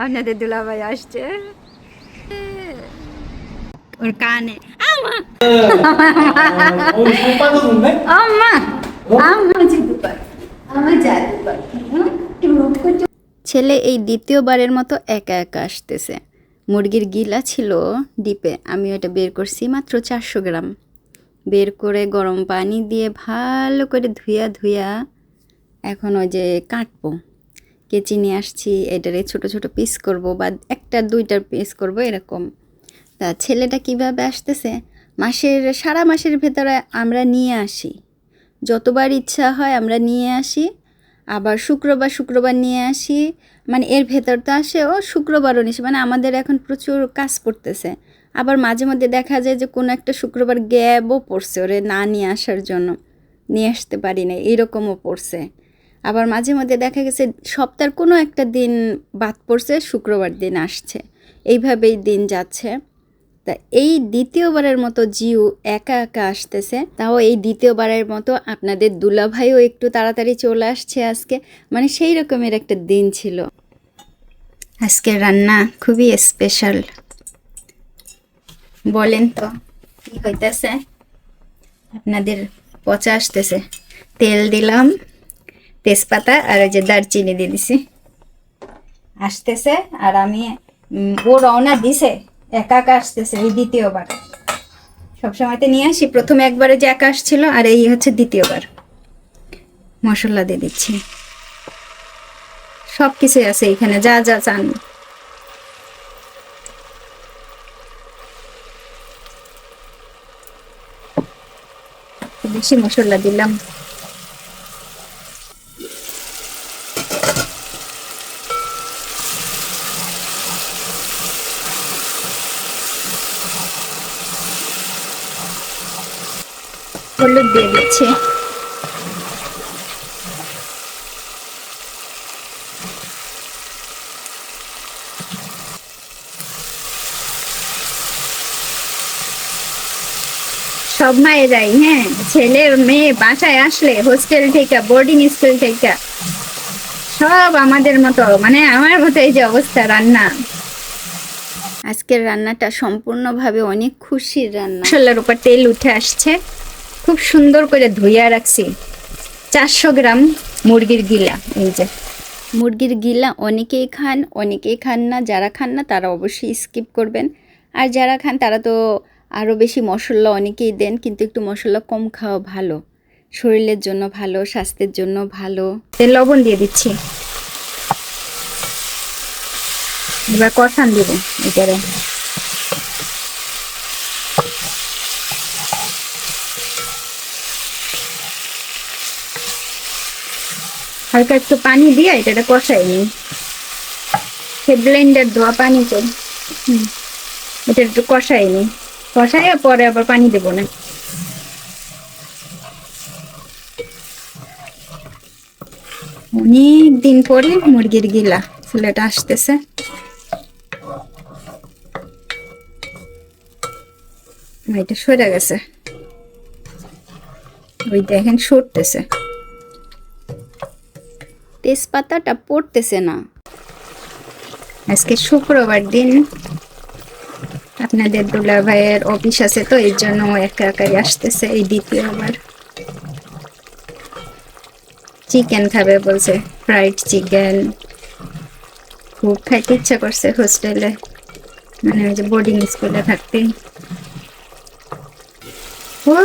আপনাদের দুলাভাই আসছে ওর কানে আমা আমা আমা জাদুকর আমা জাদুকর ছেলে এই দ্বিতীয়বারের মতো একা একা আসতেছে। মুরগির গিলা ছিল ডিপে, আমি ওটা বের করছি মাত্র 400 গ্রাম। বের করে গরম পানি দিয়ে ভালো করে ধুইয়া ধুইয়া এখন ওই যে কাটবো, কেচি নিয়ে আসছি। এটারে ছোট ছোট পিস করব বা একটা দুইটার পিস করব এরকম। তা ছেলেটা কিভাবে আসতেছে, সারা মাসের ভেতরে আমরা নিয়ে আসি, যতবার ইচ্ছা হয় আমরা নিয়ে আসি। আবার শুক্রবার নিয়ে আসি, মানে এর ভেতর তো আসে ও শুক্রবারও নিসে, মানে আমাদের এখন প্রচুর কাজ পড়তেছে। আবার মাঝে মধ্যে দেখা যায় যে কোনো একটা শুক্রবার গ্যাপও পড়ছে ওরে না নিয়ে আসার জন্য, নিয়ে আসতে পারি না, এইরকমও পড়ছে। আবার মাঝে মধ্যে দেখা গেছে সপ্তাহের কোনো একটা দিন বাদ পড়ছে, শুক্রবার দিন আসছে, এইভাবেই দিন যাচ্ছে। তা এই দ্বিতীয়বারের মতো জিউ একা একা আসতেছে, তাও এই দ্বিতীয়বারের মতো আপনাদের দুলাভাইও একটু তাড়াতাড়ি চলে আসছে আজকে, মানে সেই রকমের একটা দিন ছিল। আজকের রান্না খুবই স্পেশাল। বলেন তো কি হইতেছে? আপনাদের পচা আসতেছে। তেল দিলাম, তেজপাতা আর ওই যে দারচিনি দিয়ে দিছি, আসতেছে। আর আমি ও রওনা দিছে, একা একা আসতেছে এই দ্বিতীয়বার। সবসময়তে নিয়ে আসি, প্রথমে একবারে যে একা আসছিল, আর এই হচ্ছে দ্বিতীয়বার। মশলা দিয়ে দিচ্ছি, সব কিছুই আছে এখানে, যা যা চান। বেশি মশলা দিলাম। হলুদ দিয়ে দিচ্ছি। সব মায়েরাই, হ্যাঁ, ছেলে মেয়ে বাসায় আসলে হোস্টেল থেকে বোর্ডিং স্কুল থেকে সব আমাদের মতো, মানে আমার মতো এই যে অবস্থা রান্না। আজকের রান্নাটা সম্পূর্ণভাবে অনেক খুশির রান্না। মশলার উপর তেল উঠে আসছে, খুব সুন্দর করে ধুইয়া রাখছি। 400 গ্রাম মুরগির গিলা। এই যে মুরগির গিলা অনেকেই খান না। যারা খান না তারা অবশ্যই স্কিপ করবেন, আর যারা খান তারা তো আরও বেশি মশলা অনেকেই দেন, কিন্তু একটু মশলা কম খাওয়া ভালো, শরীরের জন্য ভালো, স্বাস্থ্যের জন্য ভালো। তেল লবণ দিয়ে দিচ্ছি, এবার কষান দিব এটারে। হালকা একটু পানি দিয়ে এটা কষাই নিই, সে ব্লেন্ডার ধোয়া পানি তো। এটা একটু কষাই নিই, কষাইয়া পরে আবার পানি দেবো না। অনেক দিন পরে মুরগির গিলা ছেলেটা আসতেছে। এটা সরে গেছে, ওই দেখেন সরতেছে, তেজপাতাটা পড়তেছে না। আজকে শুক্রবার দিন, আপনাদের দুলা ভাইয়ের অফিস আছে, তো এই জন্য একা একাই আসতেছে এই দ্বিতীয়বার। চিকেন খাবে বলছে, ফ্রাইড চিকেন। খুব খাইতে ইচ্ছা করছে হোস্টেলে, মানে ওই যে বোর্ডিং স্কুলে থাকতে। ও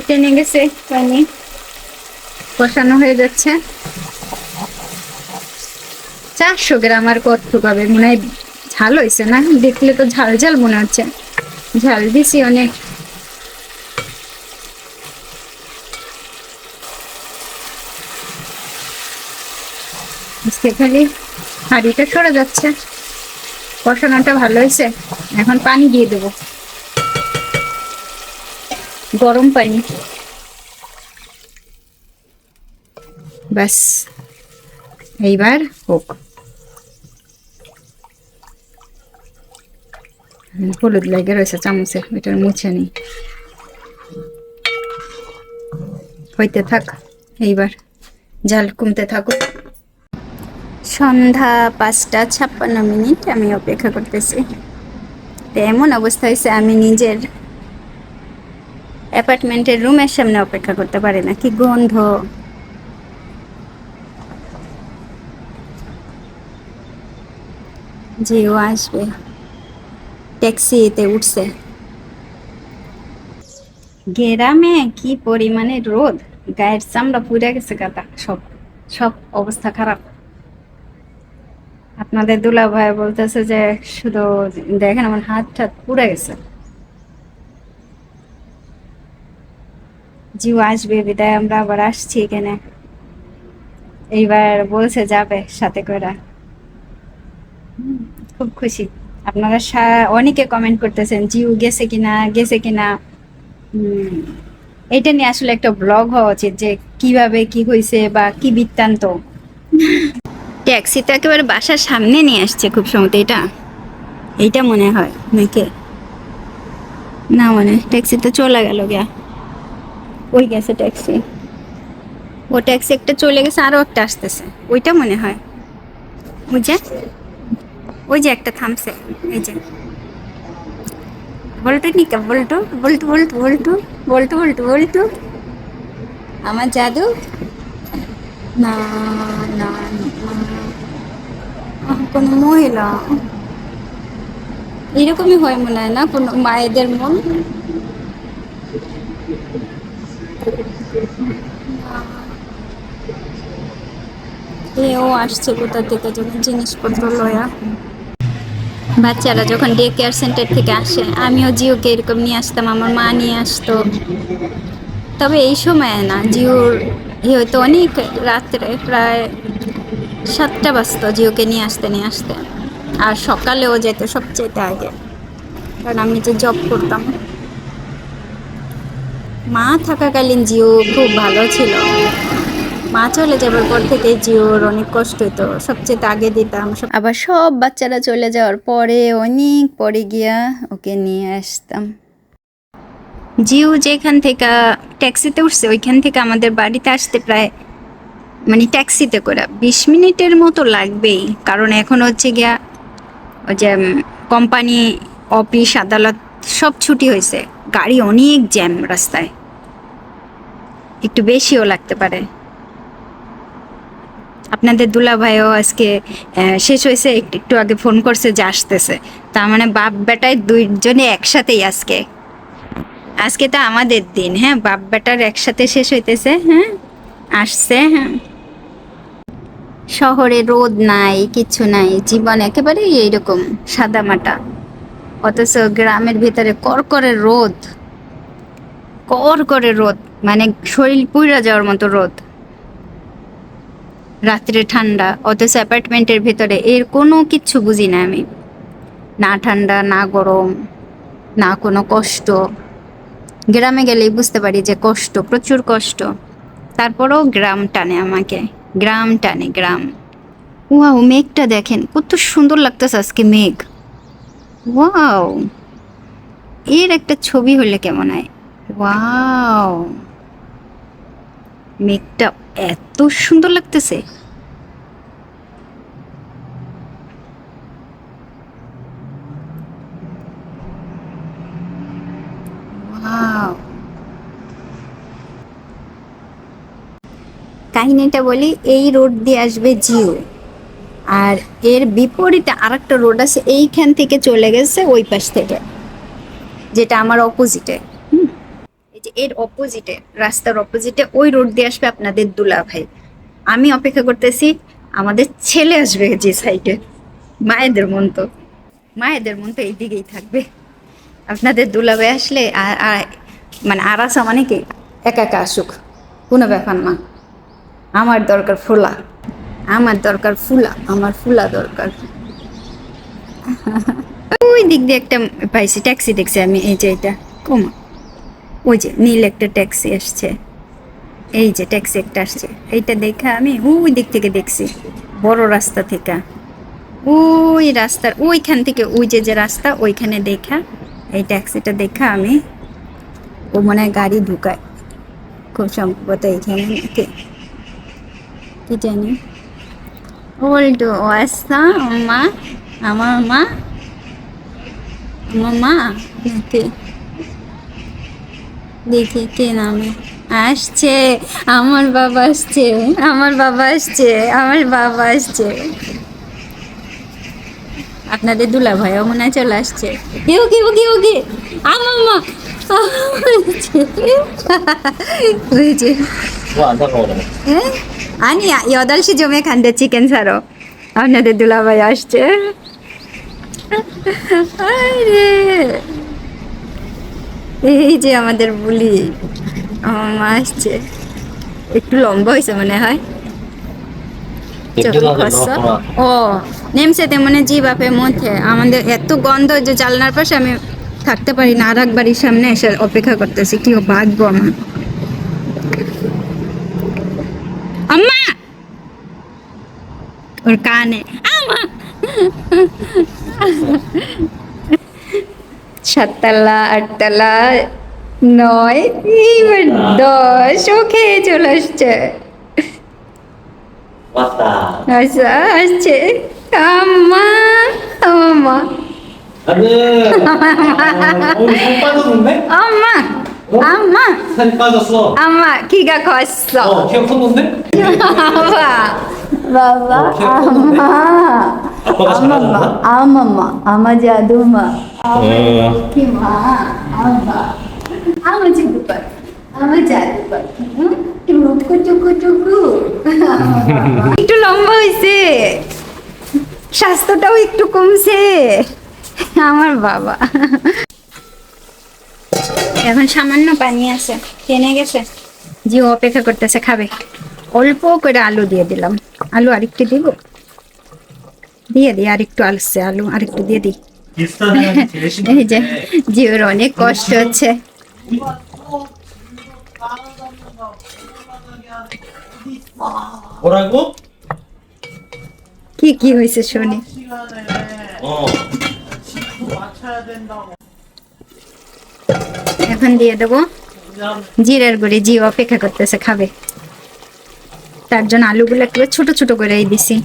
টেনে গেছে পানি, কষানো হয়ে যাচ্ছে। 400 গ্রাম আর কতটুকু হবে, মনে হয় ঝাল হয়েছে না, দেখলে তো ঝাল ঝাল মনে হচ্ছে, ঝাল দিছি অনেক। খালি হাঁড়িটা সরে যাচ্ছে, কষানোটা ভালো হয়েছে। এখন পানি দিয়ে দেবো, গরম পানি, ব্যাস এইবার হোক। হলুদ লেগে রয়েছে চামচে, ওইটার মুছে নিই। হইতে থাক, এইবার জাল কমতে থাকুক। সন্ধ্যা 5:56 আমি অপেক্ষা করতেছি। তো এমন অবস্থা হয়েছে আমি নিজের অ্যাপার্টমেন্টের রুমের সামনে অপেক্ষা করতে পারি না, কি গন্ধ। যে ও আসবে, ট্যাক্সিতে উঠছে। গ্রামে কি পরিমাণে রোদ, গায়ের চামড়া পুড়ে গেছে গাদা, সব সব অবস্থা খারাপ। আপনাদের দুলা ভাই বলতেছে যে শুধু দেখেন আমার হাত টাত পুড়ে গেছে। জিও আসবে বিদায় আমরা আবার আসছি এখানে। এইবার বলছে যাবে সাথে করে। খুব খুশি। আপনারা অনেকে কমেন্ট করতেছেন জিও গেছে কিনা গেছে কিনা। এটা নিয়ে আসলে একটা ব্লগ হওয়া উচিত যে কিভাবে কি হয়েছে বা কি বৃত্তান্ত। ট্যাক্সি তো একেবারে বাসার সামনে নিয়ে আসছে খুব সম্ভবত। এটা এইটা মনে হয় নাকি না, মানে ট্যাক্সি তো চলে গেল গিয়া। ওই গেছে ট্যাক্সি, ও ট্যাক্সি একটা চলে গেছে, আরো একটা আসতেছে, ওইটা মনে হয়। ওই যে ওই যে একটা থামছে, এই যে বল্টু নিকা, বল্টু বল্টু বল্টু বল্টু বল্টু বল্টু বল্টু আমার জাদু। না না কোনো মহিলা এরকমই হয় মনে হয় না, কোনো মায়েদের মন। ও আসছে কোথা থেকে যেন জিনিসপত্র লয়া। বাচ্চারা যখন ডে কেয়ার সেন্টার থেকে আসে, আমিও জিওকে এরকম নিয়ে আসতাম, আমার মা নিয়ে আসতো। তবে এই সময় না, জিওর হয়তো অনেক রাত্রে, প্রায় 7টা বাজতো জিওকে নিয়ে আসতে নিয়ে আসতে। আর সকালেও যেত সবচেয়ে আগে, কারণ আমি যে জব করতাম। মা থাকাকালীন জিও খুব ভালো ছিল, মা চলে যাবার পর থেকে জিওর অনেক কষ্ট হতো, সবচেয়ে আগে দিতাম। আবার সব বাচ্চারা চলে যাওয়ার পরে অনেক পরে গিয়া ওকে নিয়ে আসতাম। জিও যেখান থেকে ট্যাক্সিতে উঠছে ওইখান থেকে আমাদের বাড়িতে আসতে প্রায়, মানে ট্যাক্সিতে করে 20 মিনিটের মতো লাগবেই, কারণ এখন হচ্ছে গিয়া ওই যে কোম্পানি, অফিস, আদালত সব ছুটি হয়েছে, গাড়ি অনেক জ্যাম রাস্তায়, একটু বেশিও লাগতে পারে। আপনাদের দুলা ভাইও আজকে শেষ হয়েছে, একটু আগে ফোন করছে যে আসতেছে। তার মানে বাপ বেটায় দুইজনে একসাথেই আজকে। আজকে তো আমাদের দিন, হ্যাঁ, বাপ বেটার একসাথে শেষ হইতেছে। হ্যাঁ, আসছে। হ্যাঁ, শহরে রোদ নাই, কিছু নাই, জীবন একেবারে এইরকম সাদামাটা। অথচ গ্রামের ভিতরে করকরে রোদ, করকরে রোদ, মানে শরীর পুড়ে যাওয়ার মতো রোদ। রাত্রে ঠান্ডা, অথচ অ্যাপার্টমেন্টের ভিতরে এর কোনো কিচ্ছু বুঝি না আমি, না ঠান্ডা না গরম, না কোনো কষ্ট। গ্রামে গেলেই বুঝতে পারি যে কষ্ট, প্রচুর কষ্ট। তারপরেও গ্রাম টানে আমাকে, গ্রাম টানে, গ্রাম। ওয়াও, মেঘটা দেখেন কত সুন্দর লাগতেছে আজকে মেঘ। ওয়াও, এর একটা ছবি হলে কেমন হয়। ওয়াও, মেঘটা এত সুন্দর লাগতেছে। ওয়াও, কাহিনীটা বলি, এই রোড দিয়ে আসবে জিও, আর এর বিপরীতে আরেকটা রোড আছে, এইখান থেকে চলে গেছে ওই পাশ থেকে, যেটা আমার অপোজিটে। এই যে এর অপোজিটে, রাস্তার অপোজিটে ওই রোড দিয়ে আসবে আপনাদের দুলা ভাই। আমি অপেক্ষা করতেছি আমাদের ছেলে আসবে যে সাইডে। মায়েদের মন তো, মায়েদের মন তো এইদিকেই থাকবে। আপনাদের দুলাভাই আসলে মানে আরাসা মানে কি একা একা আসুক, কোনো ব্যাপার না। আমার দরকার ফুলা, আমার দরকার ফুলা, আমার ফুলা দরকার। ওই দিক দিয়ে একটা পাইছি ট্যাক্সি, দেখছি আমি, এই যে এটা কমা, ওই যে নীল একটা ট্যাক্সি আসছে, এই যে ট্যাক্সি একটা আসছে, এইটা দেখা আমি ওই দিক থেকে দেখছি, বড় রাস্তা থেকে, ওই রাস্তার ওইখান থেকে, ওই যে যে রাস্তা ওইখানে দেখা এই ট্যাক্সিটা দেখা আমি, ও মনে হয় গাড়ি ঢুকায় খুব সম্ভবত এইখানে নাকি কি জানি। উল্টো আচ্ছা মা, আমার মা, আমার মা নাকি দেখি কে নামে আসছে। আমার বাবা আসছে, আমার বাবা আসছে, আমার বাবা আসছে। আপনাদের দুলা ভাইও মনে হয় চলে আসছে। কেউ কেউ কেউ কে আমার মা হয়েছে 뭐안 다가오네. 아니야 8시 쯤에 간대 치킨 사러 আপনাদের দুলা ভাই আসছে আরে এই যে আমাদের বুলি আমার মা আসছে একটু লম্বা হয়েছে মনে হয় চোখে খসা ও নেমছে তেমনি জি বাপের মধ্যে আমাদের এত গন্ধ যে জানলার পাশে আমি থাকতে পারি না আর এক বাড়ির সামনে এসে অপেক্ষা করতেছি কি ভাগ্য আমার আম্মা ওর কানে আম্মা 7 তলা 8 তলা 9 এইবার 10 ও খেয়ে চলে আসছে 왔다. আচ্ছা আসছে আম্মা আম্মা 나는 오늘 살 빠졌는데? আম্মা আম্মা 살이 빠졌어. আম্মা কিগা খাচ্ছ 키가 컸는데? বাবা বাবা আম্মা 아빠가 আম্মা 잘하잖아. আম্মা আমা জাদুমা 어. কি মা আম্মা আমা জাদুকর আমা জাদুকর টুকু টুকু টুকু একটু লম্বা হয়েছে স্বাস্থ্যটাও একটু কমছে আমার বাবা এখন সামান্য পানি আছে টেনে গেছে জি অপেক্ষা করতেছে খাবে অল্প করে আলু দিয়ে দিলাম আলু আরেকটু দিব দিয়ে দিই আরেকটু আলসে আলু আরেকটু দিয়ে দিই 비슷한 제일 এই যে জিওর অনেক কষ্ট হচ্ছে 뭐라고? কি কি হয়েছে শুনি 어. এখন দিয়ে দেবো জিরের গুঁড়ি জি অপেক্ষা করতেছে খাবে তার জন্য আলুগুলো একটু ছোট ছোট করেই দিছি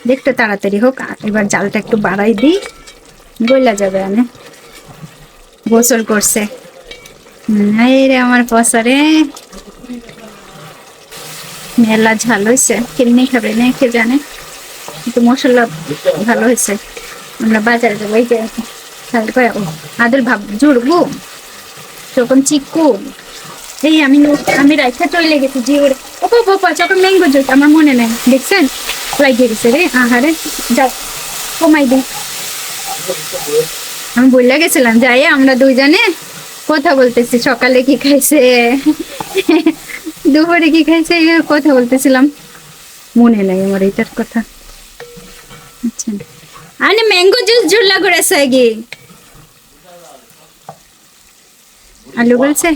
দেখতে তাড়াতাড়ি হোক এবার জালটা একটু বাড়াই দিই গইলা যাবে আমি গোসল করছে রে আমার পসারে মেলা ঝাল হয়েছে কিনে খাবে না কে জানে কিন্তু মশলা ভালো হয়েছে আমরা বাজারে যাবো এই যে তাহলে করে আদের ভাব জুড়বো যখন চিকু এই আমি রাইখা চলে গেছি জি ওরে ও বাবা যখন ম্যাঙ্গো জুস আমার মনে নেই দেখছেন লাগিয়ে গেছে রে আহারে যাও কমাই দিই আমি বললে গেছিলাম যাই আমরা দুইজনে কথা বলতেছি সকালে কি খাইছে দুপুরে কি খাইছে কথা বলতেছিলাম মনে নাই আমার এটার কথা আচ্ছা আরে ম্যাঙ্গো জুস ঝুল্লা করে সাইগে আলু বলছে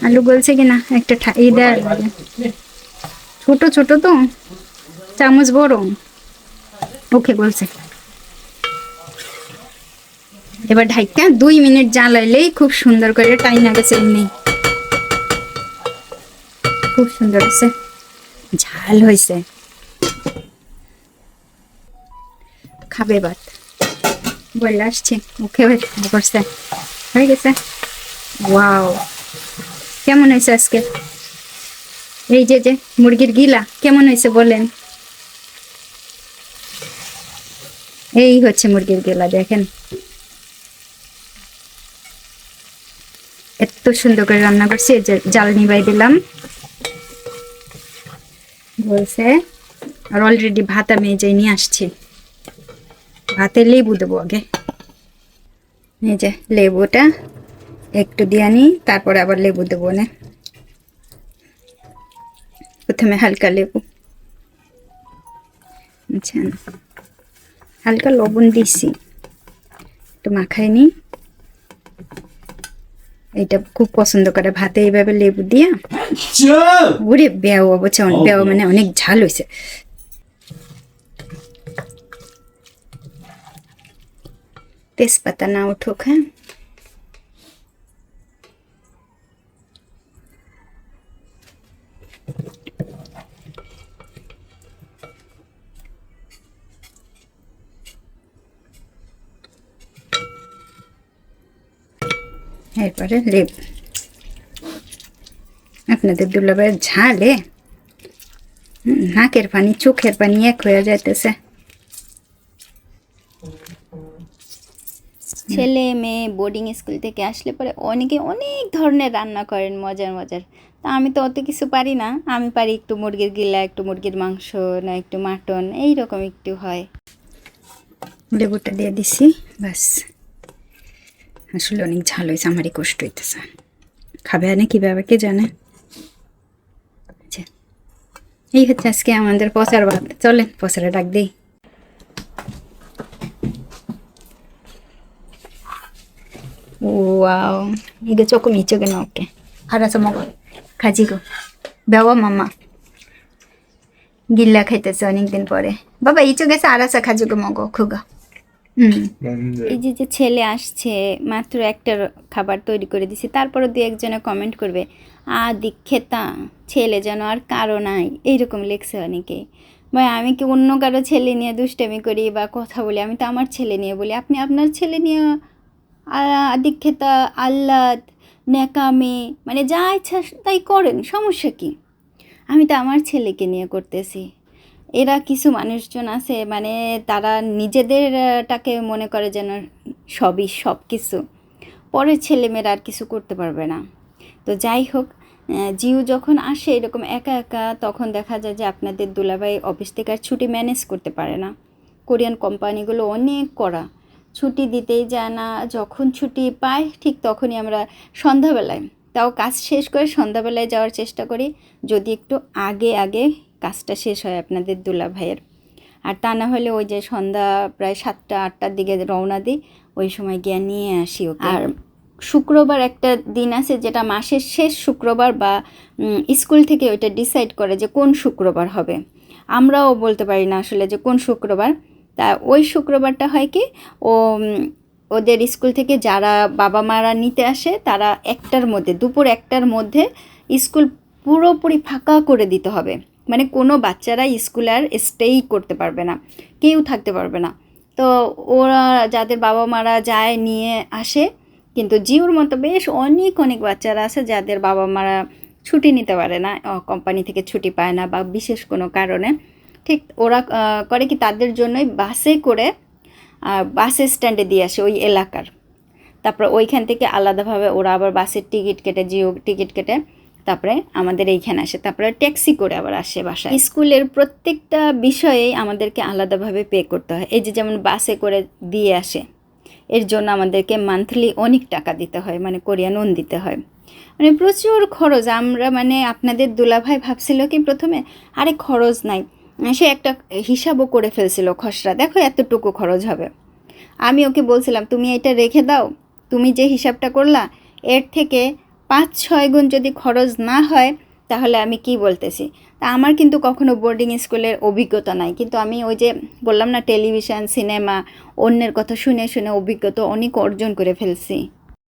আলু বলছে কিনা একটা ইদার ছোট ছোট তো চামচ বড় ওকে বলছে এবার ঢাইকা 2 মিনিট জ্বালাইলেই খুব সুন্দর করে টাইনা গেছে এমনি খুব সুন্দর হয়েছে ঝাল হয়েছে খাবে ভাত বলে আসছে ওকে করছে হয়ে গেছে ওয়াও কেমন হয়েছে আজকে এই যে যে মুরগির গিলা কেমন হয়েছে বলেন এই হচ্ছে মুরগির গিলা দেখেন এত সুন্দর করে রান্না করছি জাল নিবাই দিলাম বলছে আর অলরেডি ভাত আমি যাই নিয়ে আসছি ভাতে লেবু দেবো আগে এই যে লেবুটা একটু দিয়ে আনি তারপরে আবার লেবু দেবো না প্রথমে হালকা লেবু আচ্ছা হালকা লবণ দিছি একটু মাখাই নি এটা খুব পছন্দ করে ভাতে এইভাবে লেবু দিয়া ওরে বেও অবশ্য বেও মানে অনেক ঝাল হয়েছে তেজপাতা না উঠুক হ্যাঁ এরপরে লেপ। আপনাদের দুলাভাইয়ের ঝালে নাকের পানি চোখের পানি এক হয়ে যাইতেছে। ছেলে মেয়ে বোর্ডিং স্কুল থেকে আসলে পরে অনেকে অনেক ধরনের রান্না করেন মজার মজার। তা আমি তো অত কিছু পারি না, আমি পারি একটু মুরগির গিলা, একটু মুরগির মাংস, না একটু মাটন, এইরকম একটু হয়। লেবুটা দিয়ে দিছি, ব্যাস। আসলে অনেক ঝাল হয়েছে, আমারই কষ্ট হইতেছে। খাবে না কীভাবে কে জানে। আচ্ছা, এই হচ্ছে আজকে আমাদের পচার ভাত। চলেন পচারা ডাক দিই। Wow, 이게 조금 이쪽에 넣을게. 알아서 먹어. 가지고. 매워, 마마. গিল্লা খাইতেছে অনেকদিন পরে। বাবা ইচুকেছে আরাসা খাজুকে মগো খুগা। এই যে ছেলে আসছে, মাত্র একটা খাবার তৈরি করে দিছি, তারপরে দু একজনে কমেন্ট করবে দীক্ষেতা ছেলে যেন আর কারো নাই, এইরকম লেখছে অনেকে। ভাই আমি কি অন্য কারো ছেলে নিয়ে দুষ্টামি করি বা কথা বলি? আমি তো আমার ছেলে নিয়ে বলি। আপনি আপনার ছেলে নিয়ে দীক্ষেতা, আহ্লাদ, ন্যাকামি, মানে যা ইচ্ছা তাই করেন, সমস্যা কি? আমি তো আমার ছেলেকে নিয়ে করতেছি। এরা কিছু মানুষজন আছে, মানে তারা নিজেদেরটাকে মনে করে যেন সবই সব কিছু, পরের ছেলেমেয়েরা আর কিছু করতে পারবে না। তো যাই হোক, জিউ যখন আসে এরকম একা একা, তখন দেখা যায় যে আপনাদের দুলাভাই অফিস থেকে আর ছুটি ম্যানেজ করতে পারে না। কোরিয়ান কোম্পানিগুলো অনেক কড়া, ছুটি দিতেই যায় না। যখন ছুটি পায় ঠিক তখনই আমরা সন্ধ্যাবেলায়, তাও কাজ শেষ করে সন্ধ্যাবেলায় যাওয়ার চেষ্টা করি, যদি একটু আগে আগে কাজটা শেষ হয় আপনাদের দুলাভাইয়ের। আর তা না হলে ওই যে সন্ধ্যা প্রায় 7টা-8টার দিকে রওনা দিই, ওই সময় গিয়ে নিয়ে আসি ওকে। আর শুক্রবার একটা দিন আছে যেটা মাসের শেষ শুক্রবার, বা স্কুল থেকে ওইটা ডিসাইড করে যে কোন শুক্রবার হবে। আমরাও বলতে পারি না আসলে যে কোন শুক্রবার। তা ওই শুক্রবারটা হয় কি, ওদের স্কুল থেকে যারা বাবা মারা নিতে আসে, তারা দুপুর 1টার মধ্যে স্কুল পুরোপুরি ফাঁকা করে দিতে হবে। মানে কোনো বাচ্চারা স্কুল আর স্টেই করতে পারবে না, কেউ থাকতে পারবে না। তো ওরা যাদের বাবা মারা যায় নিয়ে আসে, কিন্তু জিওর মতো বেশ অনেক অনেক বাচ্চারা আছে যাদের বাবা মারা ছুটি নিতে পারে না, কোম্পানি থেকে ছুটি পায় না বা বিশেষ কোনো কারণে। ঠিক ওরা করে কি, তাদের জন্যই বাসে করে বাস স্ট্যান্ডে দিয়ে আসে ওই এলাকার। তারপরে ওইখান থেকে আলাদাভাবে ওরা আবার বাসের টিকিট কেটে, জিও টিকিট কেটে তারপরে আমাদের এইখানে আসে, তারপরে ট্যাক্সি করে আবার আসে বাসায়। স্কুলের প্রত্যেকটা বিষয়েই আমাদেরকে আলাদাভাবে পে করতে হয়। এই যে যেমন বাসে করে দিয়ে আসে, এর জন্য আমাদেরকে মান্থলি অনেক টাকা দিতে হয়, মানে কোরিয়ান ওন দিতে হয়, মানে প্রচুর খরচ। আমরা মানে আপনাদের দুলাভাই ভাবছিল কি প্রথমে, আরে খরচ নাই, সে একটা হিসাবও করে ফেলছিল খসড়া, দেখো এতটুকু খরচ হবে। আমি ওকে বলছিলাম তুমি এটা রেখে দাও, তুমি যে হিসাবটা করলা এর থেকে 5-6 গুণ যদি খরচ না হয় তাহলে আমি কি বলতেছি। তা আমার কিন্তু কখনো বোর্ডিং স্কুলের অভিজ্ঞতা নাই, কিন্তু আমি ওই যে বললাম না, টেলিভিশন, সিনেমা, অন্যের কথা শুনে শুনে অভিজ্ঞতা অনেক অর্জন করে ফেলছি।